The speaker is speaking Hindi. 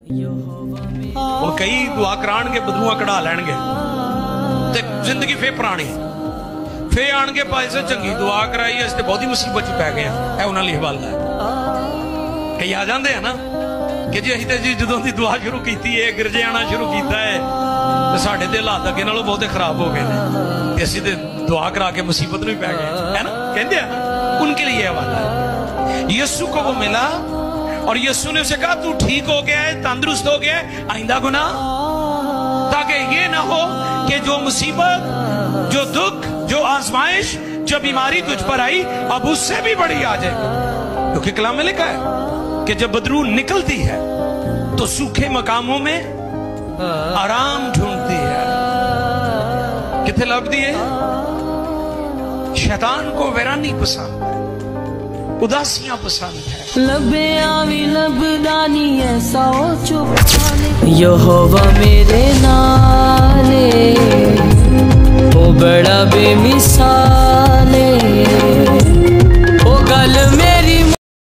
हुण कई दुआ कराणगे बदबूआं कढ़ा लैणगे ते जिंदगी फिर पुरानी फिर आणगे भाई साहब चंगी दुआ कराई अस ते बहुती मुसीबत च पै गए हैं। उन्हां लई हवाला है। कई आ जाते हैं ना कि जी असीं ते जी जदों दी दुआ शुरू की है गिरजे आना शुरू किया है तो साडे ते हालात अगे नालों बहुते खराब हो गए हैं ते असीं ते दुआ करा के मुसीबत में पै गए है ना। कहते हैं ना उनके लिए हवाला है। यीशु को वो मिला और यीशु ने उसे कहा तू ठीक हो गया है, तंदुरुस्त हो गया है, आइंदा गुनाह, ताकि ये ना हो कि जो मुसीबत, जो दुख, जो आजमाइश, जो बीमारी तुझ पर आई अब उससे भी बड़ी आ जाए। क्योंकि कलाम में लिखा है कि जब बदबू निकलती है तो सूखे मकामों में आराम ढूंढती है। किथे लभदी है? शैतान को वैरानी पसंद है, उदासियां पसंद है। लबे आवी लबदानी ऐसा हो चुपाने यहोवा मेरे नाले वो बड़ा बेमिसाल।